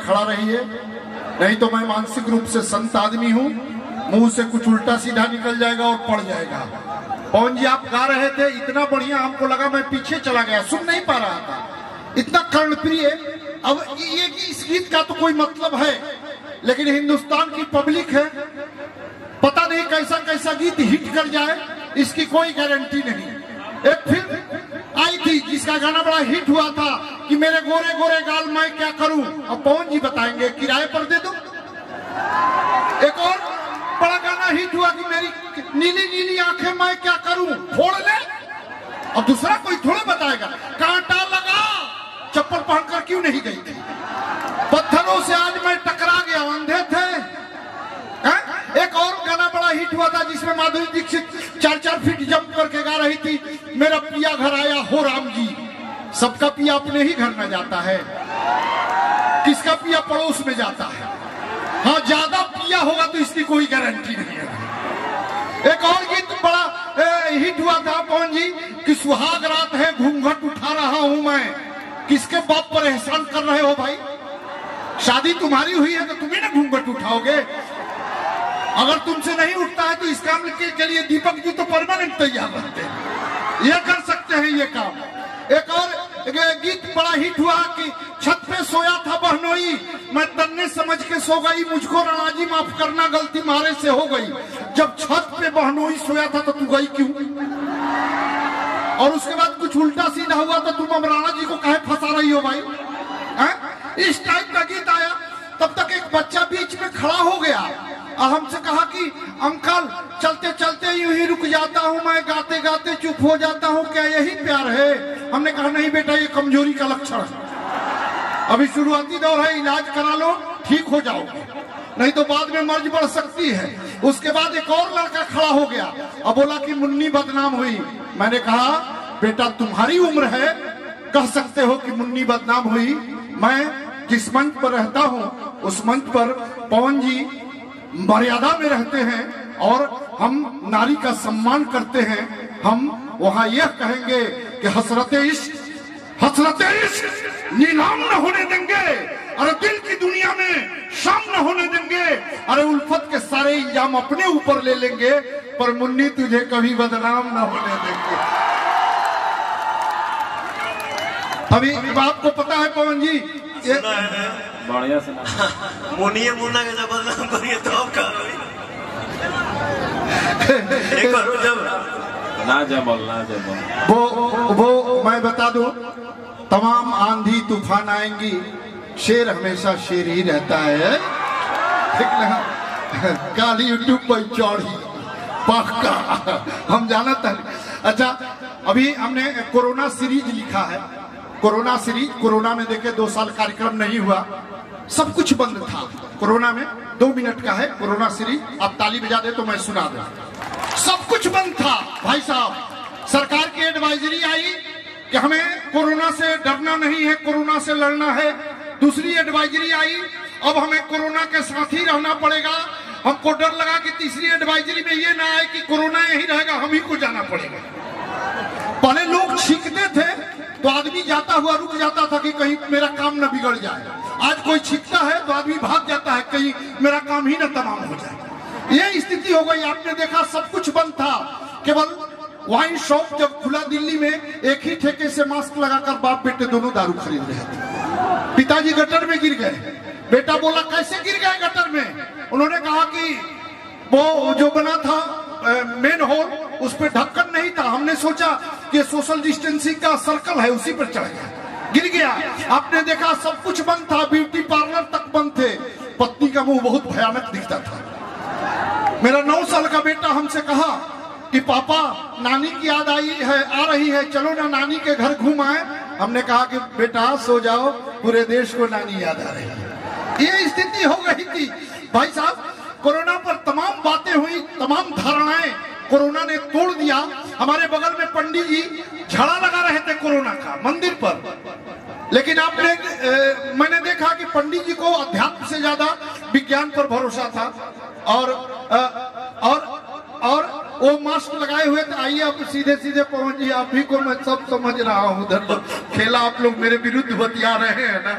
खड़ा रहिए, नहीं तो मैं मानसिक रूप से संत आदमी हूँ, मुंह से कुछ उल्टा सीधा निकल जाएगा और पड़ जाएगा। पवन जी आप गा रहे थे इतना बढ़िया, हमको लगा मैं पीछे चला गया, सुन नहीं पा रहा था, इतना कर्णप्रिय। अब ये इस गीत का तो कोई मतलब है, लेकिन हिंदुस्तान की पब्लिक है, पता नहीं कैसा कैसा गीत हिट कर जाए, इसकी कोई गारंटी नहीं। एक फिल्म आई थी जिसका गाना बड़ा हिट हुआ था कि मेरे गोरे गोरे गाल मैं क्या करूं, अब पवन जी बताएंगे किराए पर दे दो। एक और बड़ा गाना हिट हुआ कि मेरी नीली नीली आंखें मैं क्या करूं, फोड़ ले। अब दूसरा कोई थोड़ा बताएगा, कांटा लगा चप्पल पहनकर क्यों नहीं गई थी, पत्थरों से आज मैं टकरा गया, अंधे थे। एक और गाना बड़ा हिट हुआ था जिसमें माधुरी दीक्षित 4-4 फीट जंप करके गा रही थी, मेरा पिया घर आया हो राम जी। सबका पिया अपने ही घर में जाता है, किसका पिया पड़ोस में जाता है। हाँ ज्यादा पिया होगा तो इसकी कोई गारंटी नहीं है। एक और गीत बड़ा हिट हुआ था पवन जी कि सुहाग रात है घूंघट उठा रहा हूं मैं, किसके बाप पर एहसान कर रहे हो भाई, शादी तुम्हारी हुई है तो तुम्हें ना घूंघट उठाओगे, अगर तुमसे नहीं उठता है तो इस काम के लिए दीपक जी तो परमानेंट तैयार रहते हैं, ये कर सकते हैं ये काम। एक और गीत बड़ा हिट हुआ कि छत पे सोया था बहनोई, मैं तन्ने समझ के सो गई, मुझको राणा जी माफ करना गलती मारे से हो गई। जब छत पे बहनोई सोया था तो तू गई क्यों, और उसके बाद कुछ उल्टा सीधा हुआ तो तुम अब राणा जी को काहे फंसा रही हो भाई, इस टाइप का गीत आया। तब तक एक बच्चा बीच में खड़ा हो गया और हमसे कहा कि अंकल चलते चलते यूं ही रुक जाता हूं मैं, गाते गाते चुप हो जाता हूं, क्या यही प्यार है। हमने कहा नहीं बेटा ये कमजोरी का लक्षण है, अभी शुरुआती दौर है, इलाज करा लो ठीक हो जाओगे, नहीं तो बाद में मर्ज बढ़ सकती है। उसके बाद एक और लड़का खड़ा हो गया और बोला कि मुन्नी बदनाम हुई। मैंने कहा बेटा तुम्हारी उम्र है, कह सकते हो कि मुन्नी बदनाम हुई, मैं जिस मंच पर रहता हूं उस मंच पर पवन जी मर्यादा में रहते हैं और हम नारी का सम्मान करते हैं। हम वहां यह कहेंगे कि हसरते इश्क नीलाम न होने देंगे, अरे दिल की दुनिया में शाम न होने देंगे, अरे उल्फत के सारे इल्जाम अपने ऊपर ले लेंगे, पर मुन्नी तुझे कभी बदनाम न होने देंगे। अभी आपको पता है पवन जी बढ़िया सुना मुनिये मुन्ना के जब बदनाम करिए तो अब का एक बार जब ना जब वो मैं बता दूं, तमाम आंधी तूफान आएंगी, शेर हमेशा शेर ही रहता है, ठीक ना। काली यूट्यूब पर चौड़ी पक्का हम जाना था। अच्छा अभी हमने कोरोना सीरीज लिखा है, कोरोना सीरीज, कोरोना में देखे 2 साल कार्यक्रम नहीं हुआ, सब कुछ बंद था कोरोना में, 2 मिनट का है कोरोना सीरीज, आप ताली बजा दे तो मैं सुना दूं। सब कुछ बंद था भाई साहब, सरकार की एडवाइजरी आई कि हमें कोरोना से डरना नहीं है, कोरोना से लड़ना है। दूसरी एडवाइजरी आई अब हमें कोरोना के साथ ही रहना पड़ेगा, हमको डर लगा कि तीसरी एडवाइजरी में ये ना आए कि कोरोना यही रहेगा, हम ही को जाना पड़ेगा। पहले लोग छींकते थे तो आदमी जाता हुआ रुक जाता था कि कहीं मेरा काम न बिगड़ जाए, आज कोई छींकता है तो आदमी भाग जाता है कहीं मेरा काम ही न तमाम हो जाए। ये स्थिति हो गई। आपने देखा सब कुछ बंद था, केवल वाइन शॉप जब खुला दिल्ली में, एक ही ठेके से मास्क लगाकर बाप बेटे दोनों दारू खरीद रहे थे। पिताजी गटर में गिर गए, बेटा बोला कैसे गिर गए गटर में, उन्होंने कहा कि वो जो बना था मेन होल उस पर ढक्कन नहीं था, हमने सोचा कि सोशल डिस्टेंसिंग का सर्कल है उसी पर चढ़ गया, गिर गया। आपने देखा सब कुछ बंद था, ब्यूटी पार्लर तक बंद थे, पत्नी का मुंह बहुत भयानक दिखता था। मेरा 9 साल का बेटा हमसे कहा कि पापा नानी की याद आ रही है, चलो ना नानी के घर घूम आए। हमने कहा कि बेटा सो जाओ, पूरे देश को नानी याद आ रही है। ये स्थिति हो गई थी भाई साहब। कोरोना पर तमाम बातें हुई, तमाम धारणाएं कोरोना ने तोड़ दिया। हमारे बगल में पंडित जी झड़ा लगा रहे थे कोरोना का मंदिर पर, लेकिन मैंने देखा कि पंडित जी को अध्यात्म से ज्यादा विज्ञान पर भरोसा था, और वो मास्क लगाए हुए थे। आइए आप सीधे सीधे पहुंच जी, आप ही को मैं सब समझ रहा हूँ, उधर खेला आप लोग मेरे विरुद्ध बतिया रहे हैं ना।